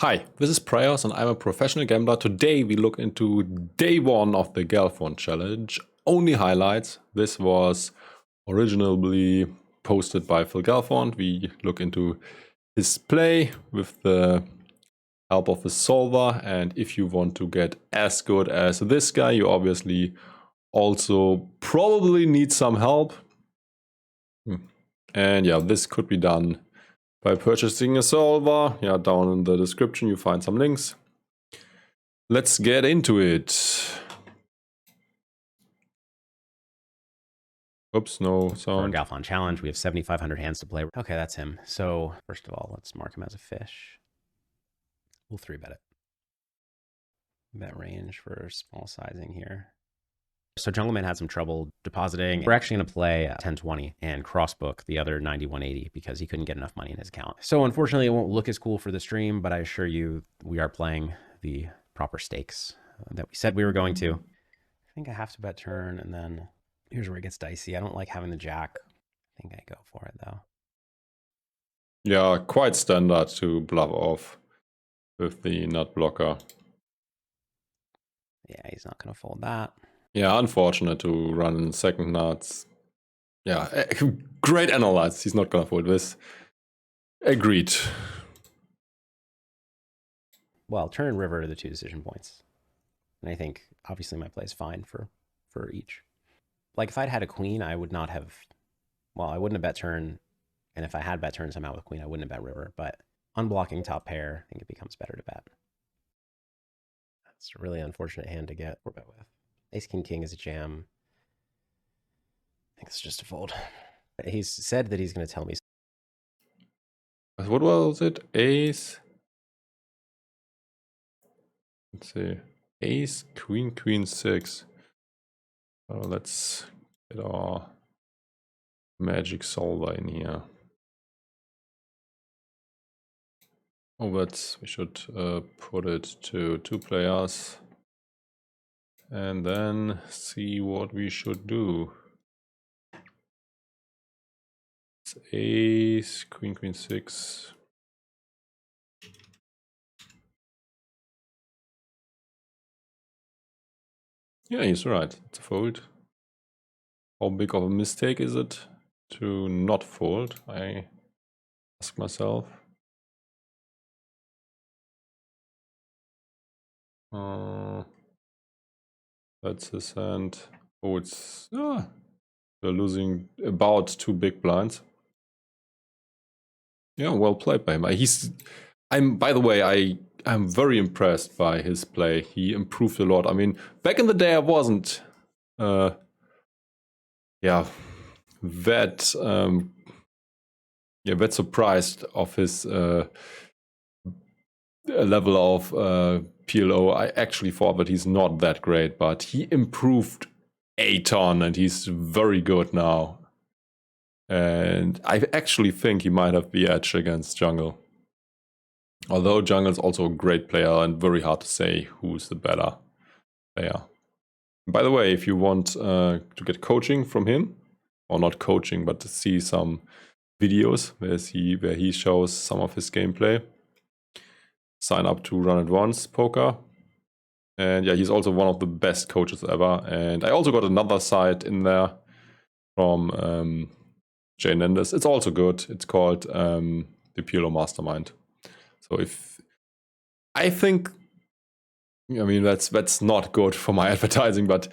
Hi, this is Praios and I'm a professional gambler. Today we look into day one of the Galfond challenge. Only highlights. This was originally posted by Phil Galfond. We look into his play with the help of the solver, and if you want to get as good as this guy, you obviously also probably need some help. And yeah, this could be done by purchasing a solver. Yeah, down in the description you find some links. Let's get into it. Oops, no sound. For our Galfond challenge, we have 7,500 hands to play. Okay, that's him. So first of all, let's mark him as a fish. We'll 3-bet it. Bet range for small sizing here. So Jungleman had some trouble depositing. We're actually going to play 10-20 and crossbook the other 9180 because he couldn't get enough money in his account. So unfortunately, it won't look as cool for the stream, but I assure you we are playing the proper stakes that we said we were going to. I think I have to bet turn, and then here's where it gets dicey. I don't like having the jack. I think I go for it, though. Yeah, quite standard to bluff off with the nut blocker. Yeah, he's not going to fold that. Yeah, unfortunate to run in second nuts. Yeah, great analyze. He's not gonna fold this. Agreed. Well, turn and river are the two decision points. And I think, obviously, my play is fine for each. Like, if I'd had a queen, I would not have... Well, I wouldn't have bet turn. And if I had bet turn somehow with queen, I wouldn't have bet river. But unblocking top pair, I think it becomes better to bet. That's a really unfortunate hand to get 4-bet with. Ace, king, king is a jam. I think it's just a fold. He's said that he's going to tell me. What was it? Ace. Let's see. Ace, queen, queen, 6. Let's get our magic solver in here. Oh, but we should put it to 2 players. And then see what we should do. It's ace, queen, queen, 6. Yeah, he's right. It's a fold. How big of a mistake is it to not fold? I ask myself. That's his hand. Oh, it's... they're losing about 2 big blinds. Yeah, well played by him. By the way, I'm very impressed by his play. He improved a lot. I mean, back in the day I wasn't that surprised of his level of PLO. I actually thought that he's not that great, but he improved a ton and he's very good now. And I actually think he might have the edge against Jungle. Although Jungle is also a great player and very hard to say who's the better player. By the way, if you want to get coaching from him, or not coaching, but to see some videos where he shows some of his gameplay, sign up to Run It Once Poker. And yeah, he's also one of the best coaches ever. And I also got another site in there from Jay Nendes. It's also good. It's called the PLO Mastermind. So I mean, that's not good for my advertising, but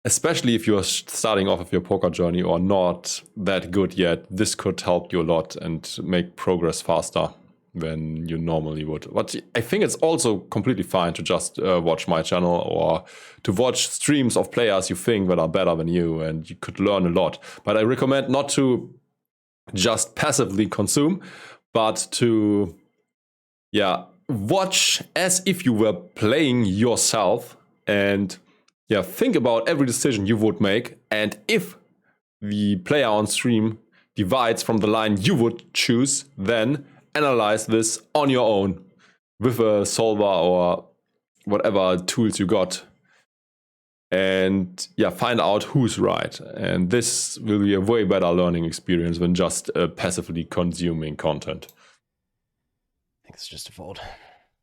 especially if you're starting off with your poker journey or not that good yet, this could help you a lot and make progress faster than you normally would. But I think it's also completely fine to just watch my channel or to watch streams of players you think that are better than you, and you could learn a lot. But I recommend not to just passively consume, but to watch as if you were playing yourself, and think about every decision you would make, and if the player on stream divides from the line you would choose, then analyze this on your own with a solver or whatever tools you got, and find out who's right. And this will be a way better learning experience than just passively consuming content. I think it's just a fold.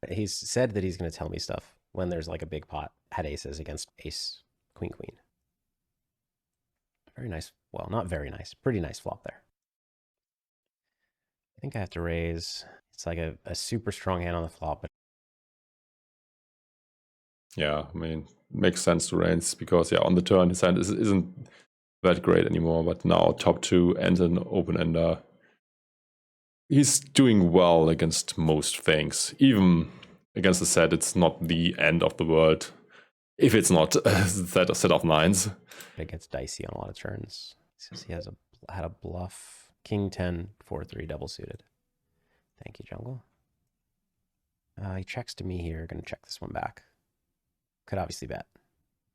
He's said that he's going to tell me stuff when there's like a big pot. Had aces against ace, queen, queen. Very nice. Well, not very nice. Pretty nice flop there. I think I have to raise. It's like a super strong hand on the flop. But yeah, I mean, makes sense to raise because, yeah, on the turn his hand isn't that great anymore. But now top two and an open ender. He's doing well against most things. Even against the set, it's not the end of the world. If it's not a set of nines. It gets dicey on a lot of turns. He says he had a bluff. King 10, 4-3 double suited. Thank you, Jungle. He checks to me here. Going to check this one back. Could obviously bet.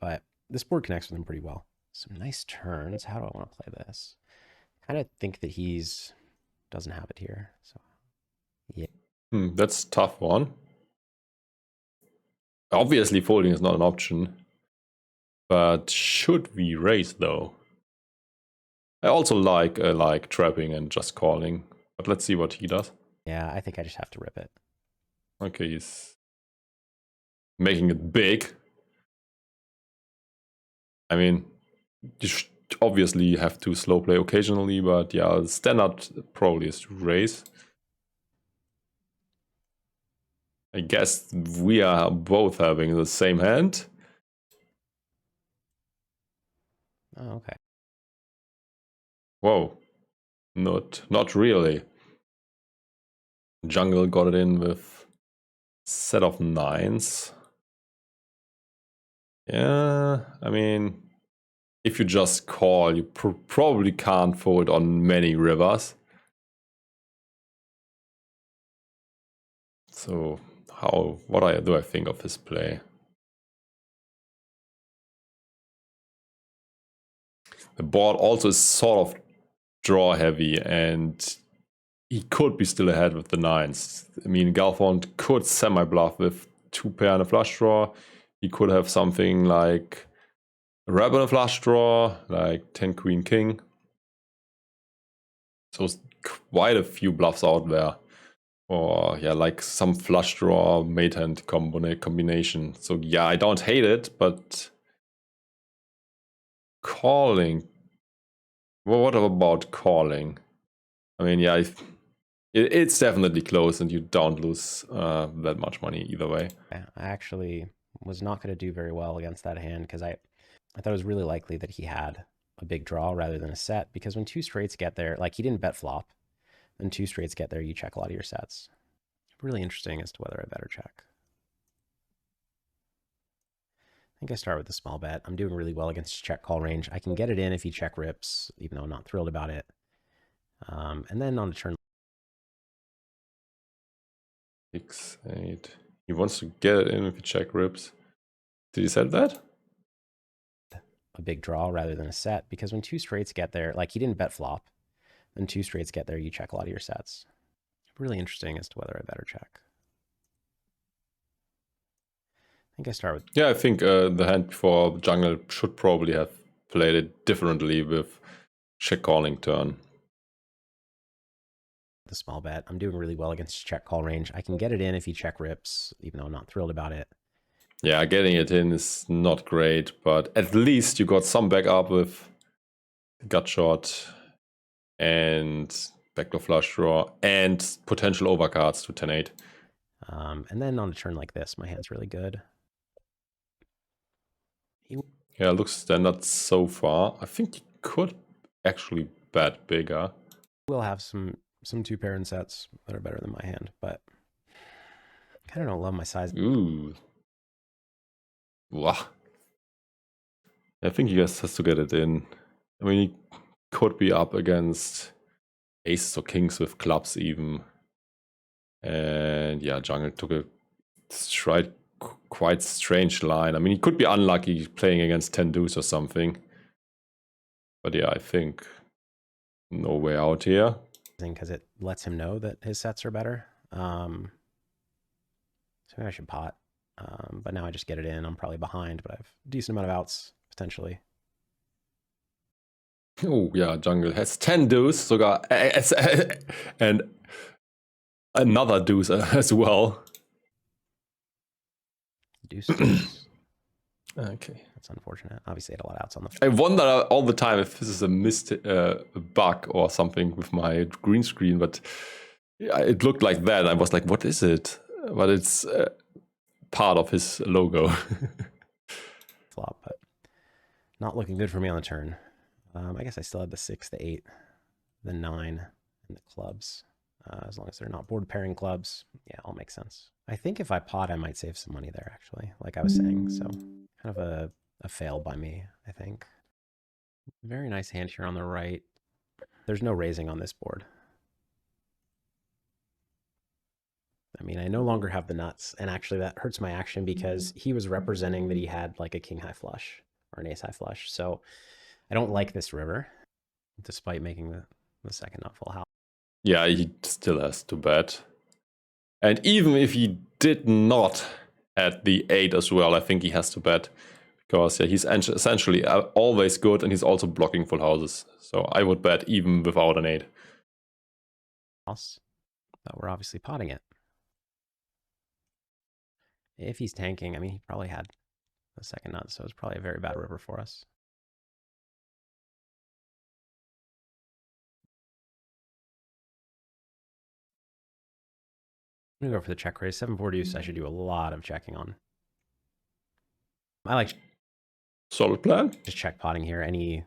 But this board connects with him pretty well. Some nice turns. How do I want to play this? Kind of think that he's doesn't have it here. So yeah. That's a tough one. Obviously folding is not an option. But should we raise though? I also like trapping and just calling. But let's see what he does. Yeah, I think I just have to rip it. Okay, he's making it big. I mean, you should obviously have to slow play occasionally, but yeah, the standard probably is to raise. I guess we are both having the same hand. Oh, okay. Whoa. Not really. Jungle got it in with set of nines. Yeah, I mean, if you just call, you probably can't fold on many rivers. So what do I think of his play? The board also is sort of draw heavy, and he could be still ahead with the nines. I mean, Galfond could semi-bluff with two pair and a flush draw. He could have something like a rebel and a flush draw, like 10 queen king. So quite a few bluffs out there. Or yeah, like some flush draw mate hand combination. So yeah, I don't hate it, but calling. Well, what about calling? I mean, yeah, it's definitely close, and you don't lose that much money either way. Yeah, I actually was not going to do very well against that hand because I thought it was really likely that he had a big draw rather than a set, because when two straights get there, like he didn't bet flop, when two straights get there, you check a lot of your sets. Really interesting as to whether I bet or check. I think I start with the small bet. I'm doing really well against check call range. I can get it in if he check rips, even though I'm not thrilled about it. And then on the turn 6, 8. He wants to get it in if you check rips. Did he say that? A big draw rather than a set, because when two straights get there, like he didn't bet flop, when two straights get there, you check a lot of your sets. Really interesting as to whether I bet or check. I think I start with... Yeah, I think the hand before Jungle should probably have played it differently with check calling turn. The small bet. I'm doing really well against check call range. I can get it in if he check rips, even though I'm not thrilled about it. Yeah, getting it in is not great, but at least you got some backup with gut shot and backdoor flush draw and potential overcards to 10-8. And then on a turn like this, my hand's really good. Yeah, looks standard so far. I think he could actually bet bigger. We'll have some two pair and sets that are better than my hand, but I kind of don't love my size. Ooh. Wow. I think he just has to get it in. I mean, he could be up against aces or kings with clubs even. And yeah, Jungle took a quite strange line. I mean, he could be unlucky playing against 10 deuce or something. But yeah, I think no way out here. Because it lets him know that his sets are better. So maybe I should pot. But now I just get it in. I'm probably behind, but I have a decent amount of outs, potentially. Oh, yeah, Jungle has 10 deuce, sogar, and another deuce as well. Deuce, deuce. Okay. That's unfortunate. Obviously, had a lot of outs on the I wonder all the time if this is a bug or something with my green screen, but it looked like that. I was like, what is it? But it's part of his logo. flop, but not looking good for me on the turn. I guess I still had the 6, the 8, the 9, and the clubs. As long as they're not board pairing clubs, yeah, all makes sense. I think if I pot, I might save some money there, actually, like I was saying. So kind of a fail by me, I think. Very nice hand here on the right. There's no raising on this board. I mean, I no longer have the nuts, and actually that hurts my action because he was representing that he had like a king high flush or an ace high flush. So I don't like this river, despite making the second not full house. Yeah, he still has to bet. And even if he did not add the 8 as well, I think he has to bet. Because yeah, he's essentially always good, and he's also blocking full houses. So I would bet even without an 8. But we're obviously potting it. If he's tanking, I mean, he probably had the second nut, so it's probably a very bad river for us. I'm gonna go for the check raise. 7-4 deuce, I should do a lot of checking on. I like Solid plan. just check potting here. Any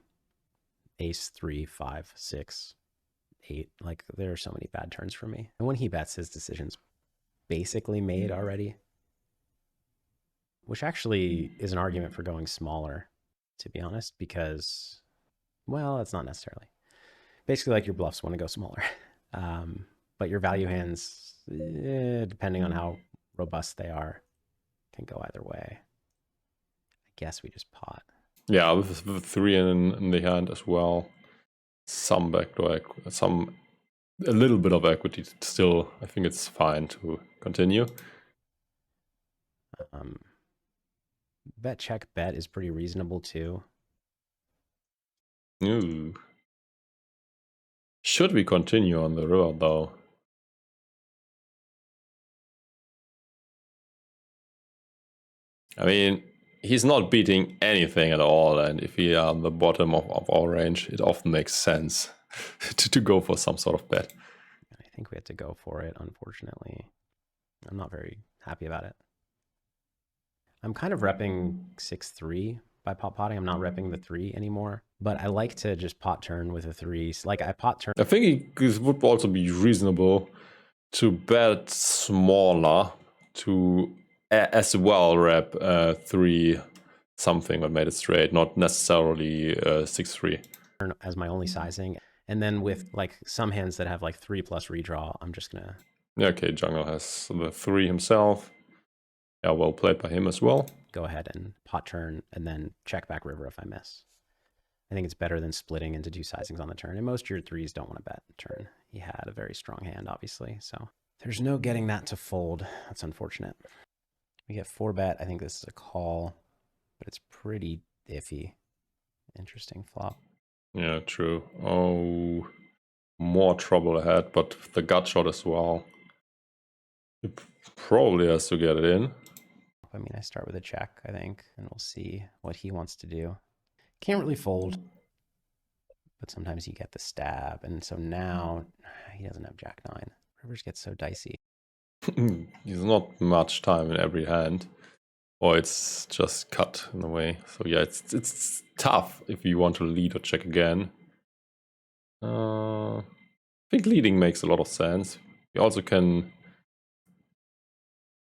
ace, 3, 5, 6, 8. Like, there are so many bad turns for me. And when he bets, his decision's basically made already. Which actually is an argument for going smaller, to be honest, because, well, it's not necessarily. Basically, like, your bluffs want to go smaller. But your value hands, depending on how robust they are, can go either way. I guess we just pot. Yeah, with 3 in the hand as well. Some backdoor, a little bit of equity still. I think it's fine to continue. Bet check bet is pretty reasonable too. Ooh. Should we continue on the river though? I mean, he's not beating anything at all, and if we are on the bottom of our range, it often makes sense to go for some sort of bet. I think we had to go for it, unfortunately. I'm not very happy about it. I'm kind of repping 6-3 by potting. I'm not repping the 3 anymore, but I like to just pot turn with a 3. Like, I pot turn. I think it would also be reasonable to bet smaller to as well rep 3 something that made it straight, not necessarily 6-3. As my only sizing. And then with like some hands that have like 3+ redraw, I'm just gonna. Yeah, okay, Jungle has the 3 himself. Yeah, well played by him as well. Go ahead and pot turn and then check back river if I miss. I think it's better than splitting into 2 sizings on the turn. And most of your 3s don't want to bet turn. He had a very strong hand, obviously. So there's no getting that to fold. That's unfortunate. We get 4 bet. I think this is a call, but it's pretty iffy. Interesting flop. Yeah, true. Oh, more trouble ahead, but the gut shot as well. He probably has to get it in. I mean, I start with a check, I think, and we'll see what he wants to do. Can't really fold, but sometimes you get the stab. And so now he doesn't have Jack 9. Rivers get so dicey. There's not much time in every hand, or it's just cut in a way. So yeah, it's tough if you want to lead or check again. I think leading makes a lot of sense. You also can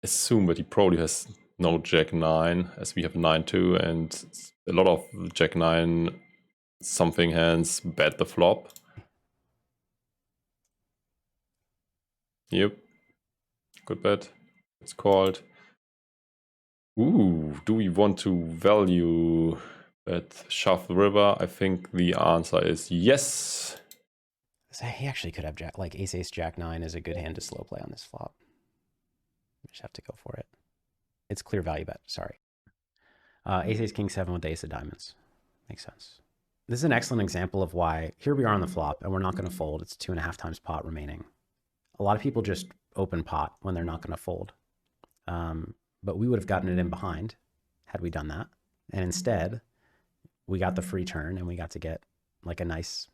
assume that he probably has no Jack 9, as we have 9-2, and a lot of Jack 9 something hands bet the flop. Yep. Good bet. It's called. Ooh, do we want to value bet shove the river? I think the answer is yes. He actually could have Jack, like ace Jack 9 is a good hand to slow play on this flop. We just have to go for it. It's clear value bet, sorry. Ace King 7 with the ace of diamonds. Makes sense. This is an excellent example of why, here we are on the flop and we're not going to fold. It's 2.5 times pot remaining. A lot of people just open pot when they're not going to fold. but we would have gotten it in behind had we done that. And instead, we got the free turn and we got to get like a nice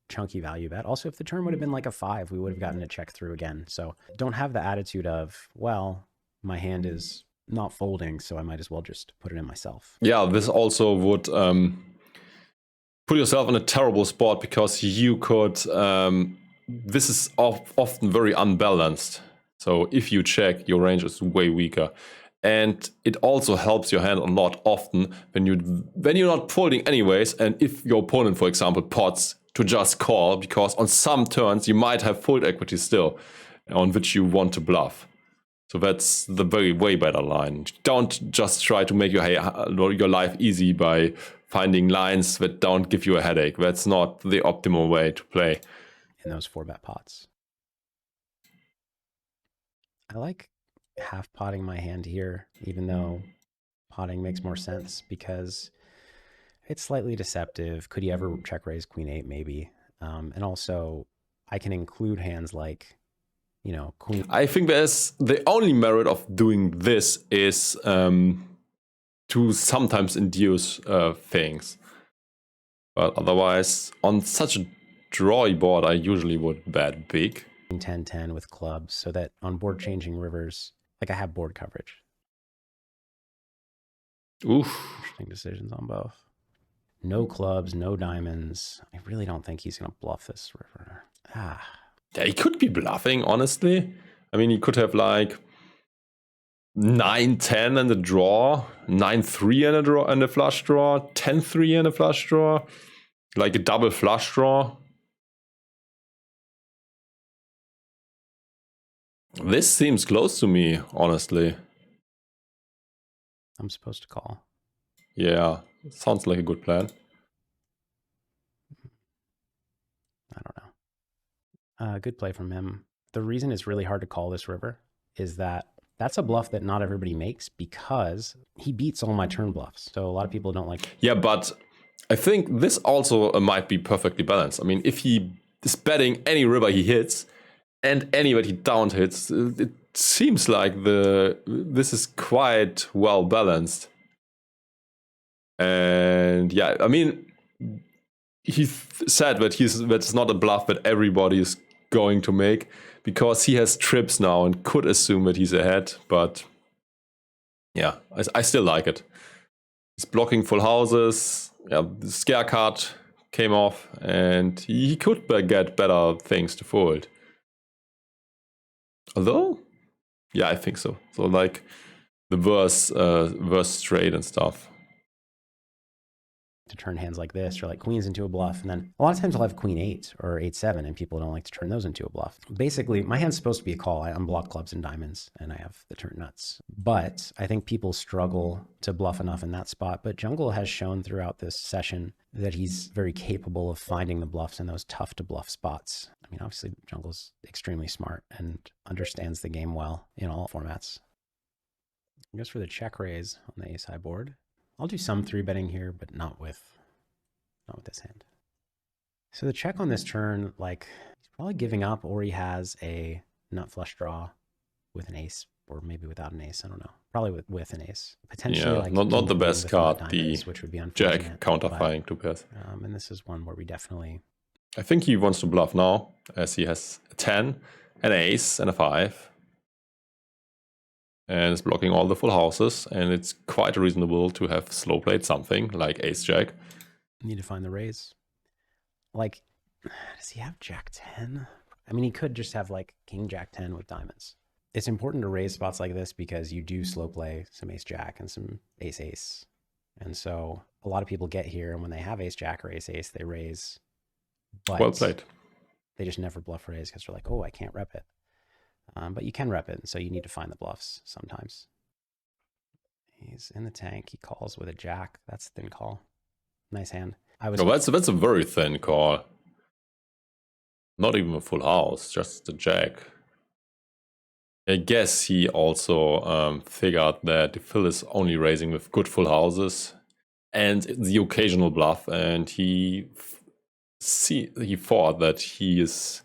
chunky value bet. Also, if the turn would have been like a 5, we would have gotten a check through again. So don't have the attitude of, well, my hand is not folding, so I might as well just put it in myself. Yeah, this also would put yourself in a terrible spot, because you could, this is often very unbalanced. So if you check, your range is way weaker. And it also helps your hand a lot often when you're not folding anyways, and if your opponent, for example, pots to just call, because on some turns you might have fold equity still on which you want to bluff. So that's the way better line. Don't just try to make your life easy by finding lines that don't give you a headache. That's not the optimal way to play in those 4-bet pots. I like half potting my hand here, even though potting makes more sense because it's slightly deceptive. Could he ever check raise queen 8? Maybe. And also I can include hands like, you know, queen. I think there's the only merit of doing this is to sometimes induce things. But otherwise, on such a drawy board, I usually would bet big. 10-10 with clubs, so that on board changing rivers, like I have board coverage. Oof. Interesting decisions on both. No clubs, no diamonds. I really don't think he's going to bluff this river. Yeah, he could be bluffing, honestly. I mean, he could have like 9-10 and a draw, 9-3 and a draw and a flush draw, 10-3 and a flush draw, like a double flush draw. This seems close to me, honestly. I'm supposed to call. Yeah, sounds like a good plan. I don't know. Good play from him. The reason it's really hard to call this river is that that's a bluff that not everybody makes because he beats all my turn bluffs. So a lot of people don't like. Yeah, but I think this also might be perfectly balanced. I mean, if he is betting any river he hits and any that he down hits, it seems like this is quite well balanced. And yeah, I mean, he said that that's not a bluff that everybody is going to make because he has trips now and could assume that he's ahead. But yeah, I still like it. He's blocking full houses. Yeah, the scare card came off, and he could get better things to fold. Although, yeah, I think so. So like the verse straight and stuff. To turn hands like this or like queens into a bluff. And then a lot of times I'll have queen 8 or 8-7 and people don't like to turn those into a bluff. Basically, my hand's supposed to be a call. I unblock clubs and diamonds and I have the turn nuts. But I think people struggle to bluff enough in that spot. But Jungle has shown throughout this session that he's very capable of finding the bluffs in those tough to bluff spots. I mean, obviously Jungle's extremely smart and understands the game well in all formats. I guess for the check raise on the ace high board, I'll do some 3-betting here, but not with this hand. So the check on this turn, like he's probably giving up, or he has a nut flush draw with an ace, or maybe without an ace. I don't know. Probably with an ace. Potentially, yeah, like not the best card. Diamonds, which would be Jack counterfiring to pairs. And this is one where we definitely. I think he wants to bluff now, as he has a 10, an ace, and a 5. And it's blocking all the full houses, and it's quite reasonable to have slow played something like ace jack. Need to find the raise. Like, does he have jack 10? I mean, he could just have like king jack 10 with diamonds. It's important to raise spots like this because you do slow play some ace jack and some ace ace. And so a lot of people get here, and when they have ace jack or ace ace, they raise. But well played. They just never bluff raise because they're like, oh, I can't rep it. But you can rep it, so you need to find the bluffs sometimes. He's in the tank. He calls with a jack. That's a thin call. Nice hand. That's a very thin call. Not even a full house, just a jack. I guess he also figured that the Phil is only raising with good full houses and the occasional bluff, and he thought that he is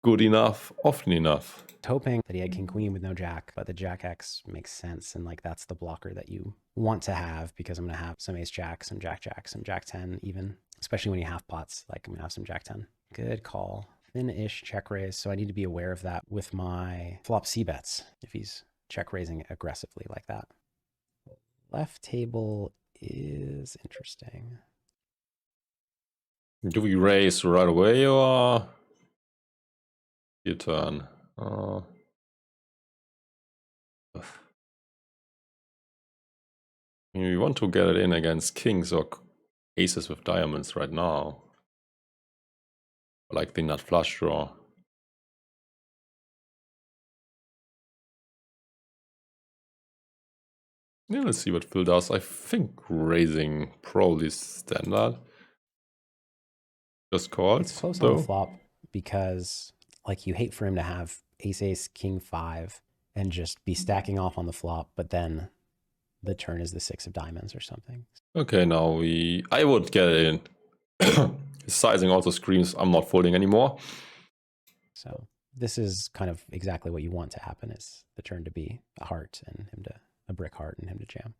good enough, often enough. hoping that he had king queen with no jack, but the jack X makes sense. And like, that's the blocker that you want to have, because I'm going to have some ace jack, some jack jack, some jack 10 even, especially when you have pots, like I'm going to have some jack 10. Good call. Thin-ish check raise. So I need to be aware of that with my flop C bets if he's check raising aggressively like that. Left table is interesting. Do we raise right away or your turn? We want to get it in against kings or aces with diamonds right now. Like the nut flush draw. Yeah, let's see what Phil does. I think raising probably standard. Just calls. It's close on the flop because like you hate for him to have ace, ace, king 5 and just be stacking off on the flop, but then the turn is the 6 of diamonds or something. Okay, now I would get it in. His sizing also screams I'm not folding anymore. So this is kind of exactly what you want to happen, is the turn to be a heart and him to a brick heart and him to jam.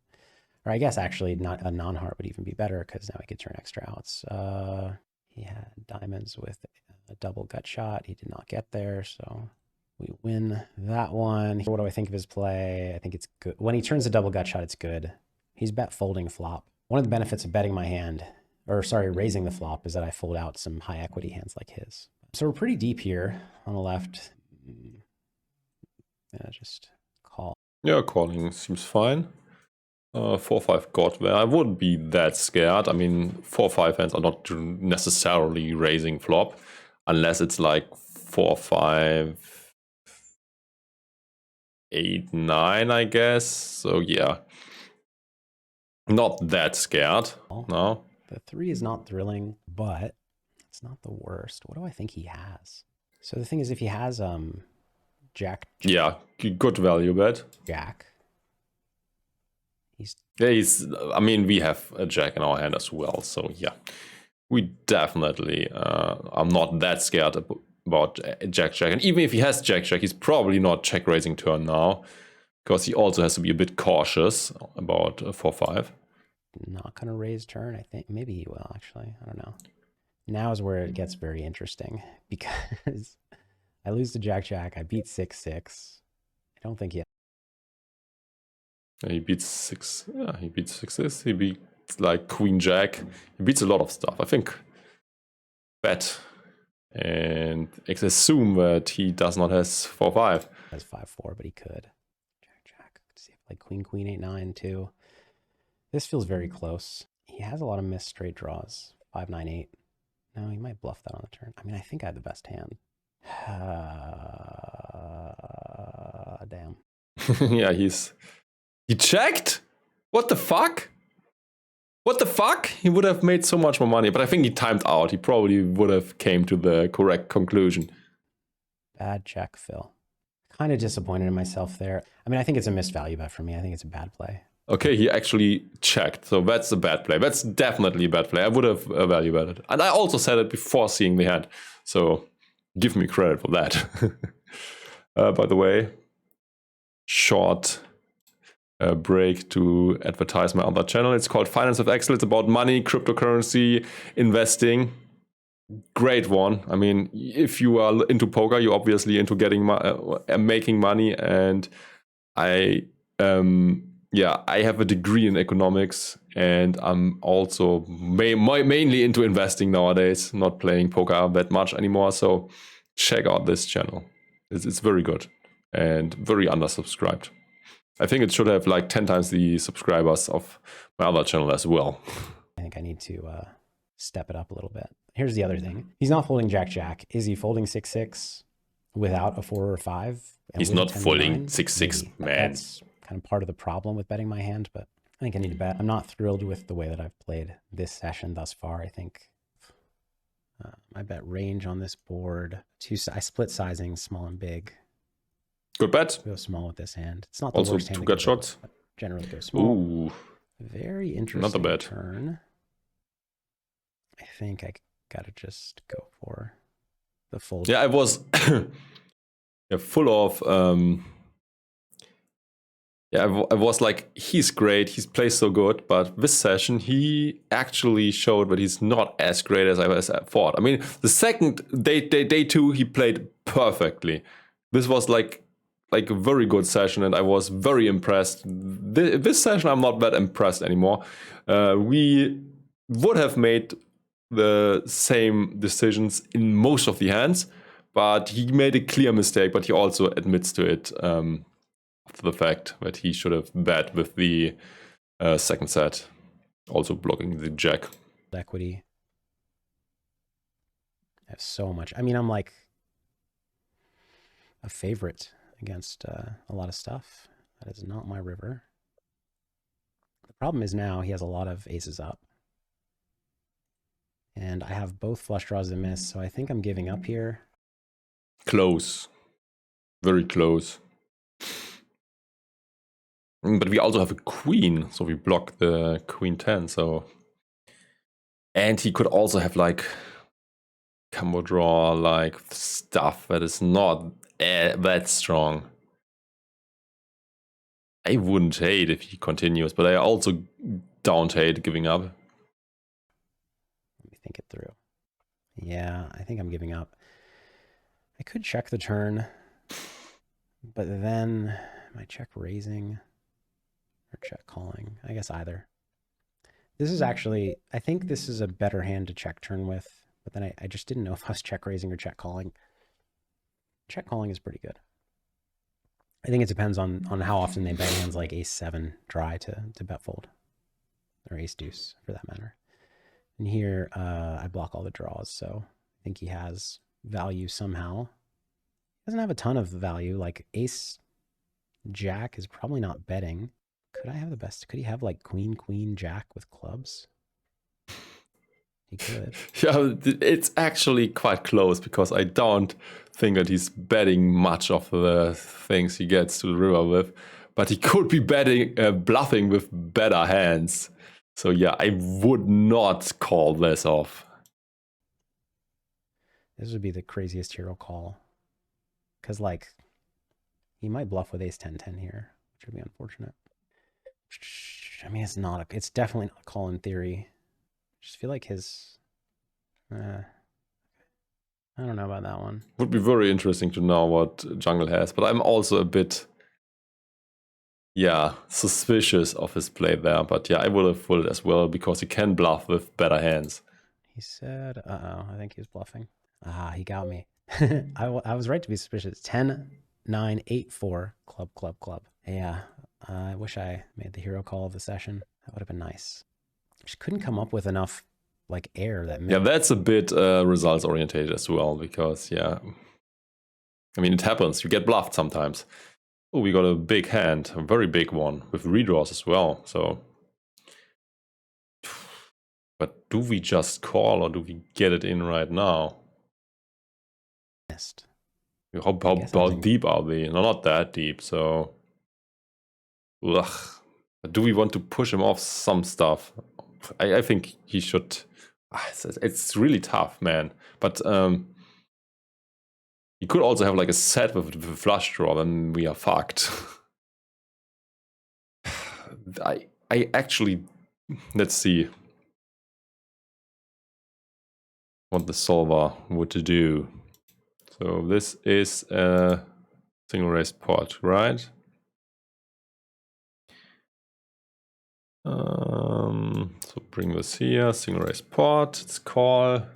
Or I guess actually not a non-heart would even be better, because now he could turn extra outs. He had diamonds with a double gut shot. He did not get there, so we win that one. What do I think of his play? I think it's good. When he turns a double gut shot, it's good. He's bet folding flop. One of the benefits of betting my hand, or sorry, raising the flop, is that I fold out some high equity hands like his. So we're pretty deep here on the left. Yeah, just call. Yeah, calling seems fine. 4-5 got there. I wouldn't be that scared. I mean, 4-5 hands are not necessarily raising flop, unless it's like 4-5, 8-9, I guess. So yeah, not that scared. No. The 3 is not thrilling, but it's not the worst. What do I think he has? So the thing is, if he has jack. Yeah, good value bet. Jack. I mean, we have a jack in our hand as well, so yeah, we definitely I'm not that scared about jack, and even if he has jack, he's probably not check raising turn now, because he also has to be a bit cautious about 4-5. Not gonna raise turn. I think maybe he will, actually. I don't know. Now is where it gets very interesting, because I lose to jack, I beat 6-6. I don't think he. He beats 6. Yeah, he beats 6s. He beats like queen jack. He beats a lot of stuff. I think bet and assume that he does not have 4-5. Has 5-4, but he could. Jack. See if like queen 8-9 too. This feels very close. He has a lot of missed straight draws. 5-9-8. No, he might bluff that on the turn. I mean, I think I have the best hand. Damn. Yeah, he checked? What the fuck? What the fuck? He would have made so much more money, but I think he timed out. He probably would have came to the correct conclusion. Bad check, Phil. Kind of disappointed in myself there. I mean, I think it's a missed value bet for me. I think it's a bad play. Okay, he actually checked, so that's a bad play. That's definitely a bad play. I would have value betted. And I also said it before seeing the hand, so give me credit for that. By the way, short break to advertise my other channel. It's called Finance with Excel. It's about money, cryptocurrency, investing. Great one. I mean, if you are into poker, you're obviously into getting making money. And I have a degree in economics, and I'm also mainly into investing nowadays. Not playing poker that much anymore. So check out this channel. It's very good and very undersubscribed. I think it should have like 10 times the subscribers of my other channel as well. I think I need to step it up a little bit. Here's the other thing. He's not folding jack. Is he folding 6-6 without a 4 or 5? He's not folding 6-6, man. That's kind of part of the problem with betting my hand, but I think I need to bet. I'm not thrilled with the way that I've played this session thus far. I think my bet range on this board, I split sizing small and big. Good bet. Go small with this hand. It's not the also worst hand. Also 2 gut shots. Generally go small. Ooh. Very interesting. Not a bad turn. I think I gotta just go for the fold. Yeah, I was full of I was like, he's great, he plays so good, but this session he actually showed that he's not as great as I thought. I mean, the second day 2 he played perfectly. This was like a very good session, and I was very impressed. This session I'm not that impressed anymore. We would have made the same decisions in most of the hands, but he made a clear mistake, but he also admits to it. The fact that he should have bet with the second set, also blocking the jack. Equity. I have so much. I mean, I'm like a favorite against a lot of stuff. That is not my river. The problem is now he has a lot of aces up. And I have both flush draws and miss, so I think I'm giving up here. Close. Very close. But we also have a queen, so we block the queen 10, so... And he could also have, like, combo draw, like, stuff that is not that strong. I wouldn't hate if he continues, but I also don't hate giving up. Let me think it through. Yeah, I think I'm giving up. I could check the turn, but then am I check raising or check calling? I guess either. This is actually, I think this is a better hand to check turn with, but then I just didn't know if I was check raising or check calling. Check calling is pretty good. I think it depends on how often they bet hands like ace 7 dry to bet fold, or ace deuce for that matter. And here I block all the draws, so I think he has value somehow. He doesn't have a ton of value. Like ace jack is probably not betting. Could I have the best? Could he have like queen, queen, jack with clubs? He could. Yeah, it's actually quite close because I don't think that he's betting much of the things he gets to the river with, but he could be betting, bluffing with better hands. So yeah, I would not call this off. This would be the craziest hero call. Because like, he might bluff with ace 10-10 here, which would be unfortunate. I mean, it's definitely not a call in theory. I just feel like his, I don't know about that one. Would be very interesting to know what Jungle has, but I'm also a bit, suspicious of his play there. But yeah, I would have folded as well because he can bluff with better hands. He said, I think he was bluffing. He got me. I was right to be suspicious. 10, 9, 8, 4, club, club, club. Yeah, I wish I made the hero call of the session. That would have been nice. Just couldn't come up with enough like air that. Yeah, that's a bit results oriented as well because I mean it happens. You get bluffed sometimes. Oh, we got a big hand, a very big one with redraws as well. So, but do we just call or do we get it in right now? Missed. How deep are they? No, not that deep. So. Ugh. Do we want to push him off some stuff? I think he should. It's really tough, man. But he could also have like a set with a flush draw, then we are fucked. I actually, let's see what the solver would do. So this is a single raise pot, right? So bring this here, single raise pot, it's call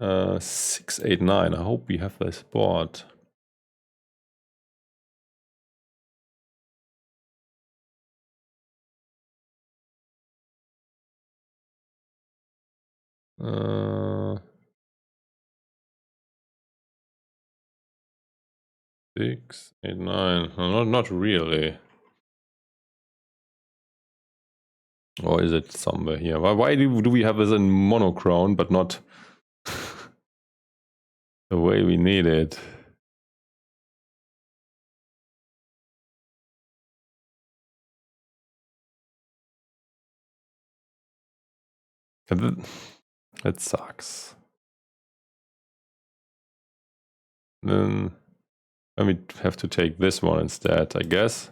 6, 8, 9. I hope we have this board. Six, 8, 9. No, not really. Or is it somewhere here? Why do we have this in monochrome, but not the way we need it? That sucks. Then I mean, have to take this one instead, I guess.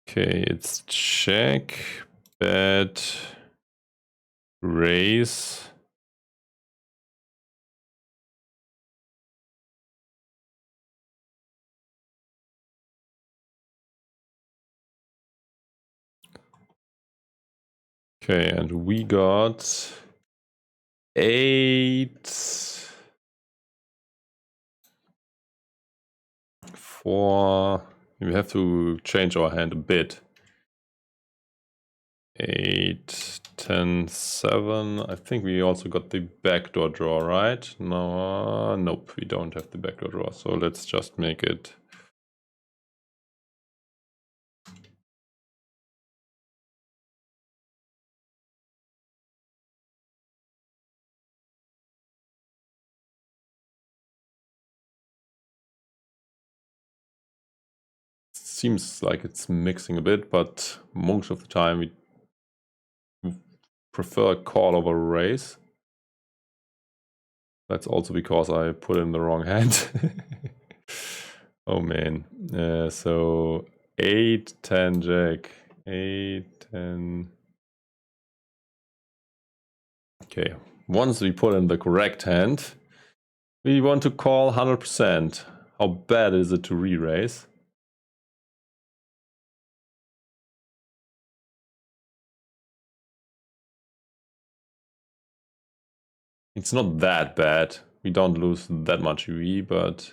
Okay, it's check, bet, raise. Okay, and we got 8, 4. We have to change our hand a bit. 8, 10, 7. I think we also got the backdoor draw, right? No, nope, we don't have the backdoor draw. So let's just make it. Seems like it's mixing a bit, but most of the time we prefer call over raise. That's also because I put in the wrong hand. Oh man. So 8, 10 jack. 8, 10. Okay. Once we put in the correct hand, we want to call 100%. How bad is it to re-raise? It's not that bad. We don't lose that much EV, but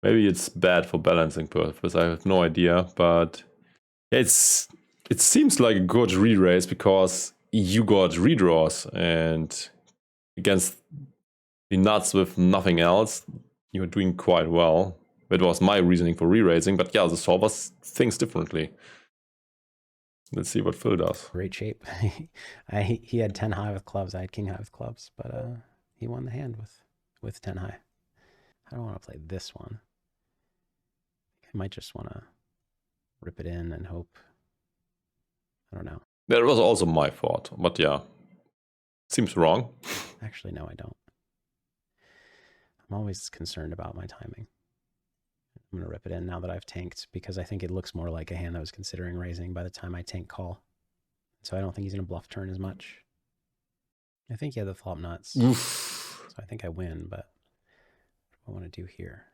maybe it's bad for balancing purpose. I have no idea, but it seems like a good re-raise because you got redraws, and against the nuts with nothing else, you're doing quite well. That was my reasoning for re-raising, but yeah, the solver thinks differently. Let's see what Phil does. Great shape. He had 10 high with clubs. I had king high with clubs, but he won the hand with 10 high. I don't want to play this one. I might just want to rip it in and hope. I don't know. That was also my fault, but yeah, seems wrong. Actually, no, I don't. I'm always concerned about my timing. I'm going to rip it in now that I've tanked because I think it looks more like a hand that was considering raising by the time I tank call. So I don't think he's going to bluff turn as much. I think he had the flop nuts. Oof. So I think I win, but what do I want to do here?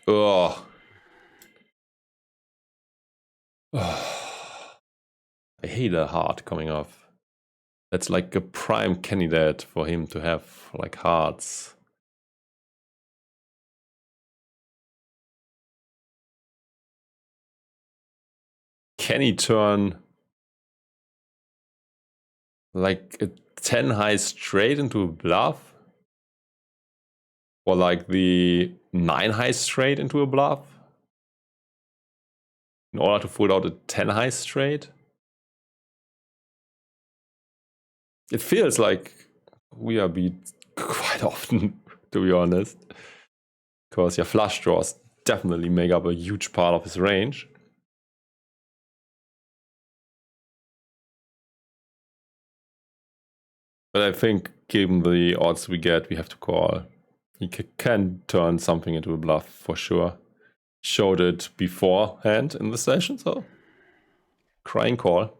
Oh. I hate a heart coming off. That's like a prime candidate for him to have like hearts. Can he turn like a 10 high straight into a bluff? Or like the 9 high straight into a bluff? In order to fold out a 10 high straight? It feels like we are beat quite often, to be honest. Because your flush draws definitely make up a huge part of his range. But I think given the odds we get, we have to call. He can turn something into a bluff for sure. Showed it beforehand in the session, so crying call.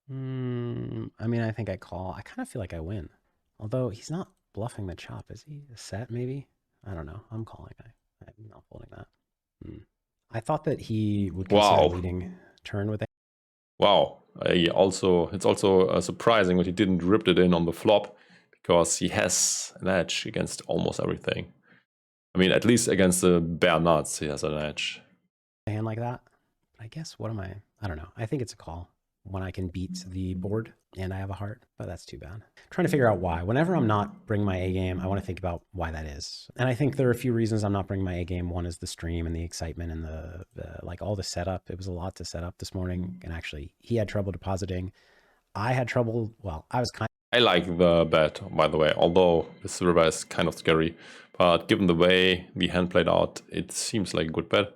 I mean, I think I call. I kind of feel like I win. Although he's not bluffing the chop, is he? A set, maybe? I don't know. I'm calling. I'm not folding that. I thought that he would consider leading turn with it. Wow. It's also surprising that he didn't rip it in on the flop, because he has an edge against almost everything. I mean, at least against the bare nuts, he has an edge. A hand like that. I guess, what am I? I don't know. I think it's a call when I can beat the board and I have a heart, but that's too bad. I'm trying to figure out why. Whenever I'm not bringing my A game, I want to think about why that is. And I think there are a few reasons I'm not bringing my A game. One is the stream and the excitement and the like all the setup. It was a lot to set up this morning. And actually, he had trouble depositing. I had trouble. Well, I was I like the bet, by the way, although this river is kind of scary. But given the way the hand played out, it seems like a good bet.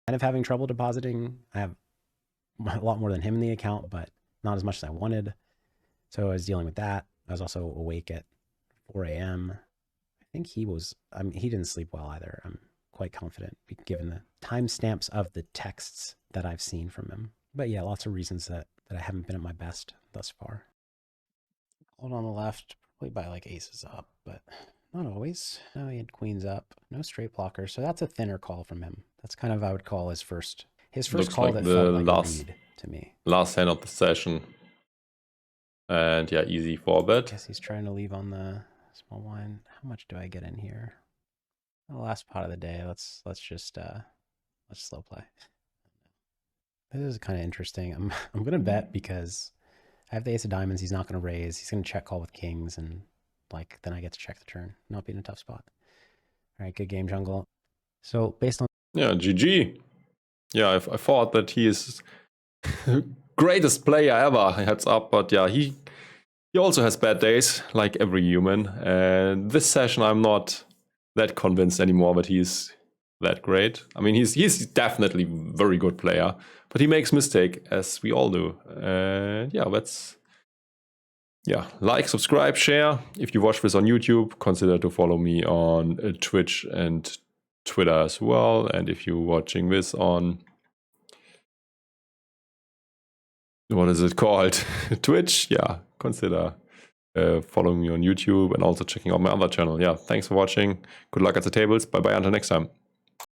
kind of having trouble depositing. I have a lot more than him in the account, but not as much as I wanted. So I was dealing with that. I was also awake at 4 a.m. I think he was, I mean, he didn't sleep well either. I'm quite confident given the timestamps of the texts that I've seen from him. But yeah, lots of reasons that I haven't been at my best thus far. Hold on the left, probably by like aces up, but not always. No, he had queens up, no straight blocker. So that's a thinner call from him. That's kind of, I would call his first Looks call like that the felt like last, a read to me. Last hand of the session. And yeah, easy 4-bet. I guess he's trying to leave on the small blind. How much do I get in here? The last pot of the day. Let's just let's slow play. This is kind of interesting. I'm gonna bet because I have the ace of diamonds. He's not gonna raise. He's gonna check call with kings, and like then I get to check the turn. Not being a tough spot. All right, good game, Jungle. So based on GG. Yeah, I thought that he is greatest player ever, heads up, but yeah, he also has bad days, like every human. And this session, I'm not that convinced anymore that he's that great. I mean, he's definitely a very good player, but he makes mistake, as we all do. And yeah, like, subscribe, share. If you watch this on YouTube, consider to follow me on Twitch and Twitter as well. And if you're watching this on, what is it called? Twitch, yeah, consider following me on YouTube and also checking out my other channel. Yeah, thanks for watching. Good luck at the tables. Bye bye until next time.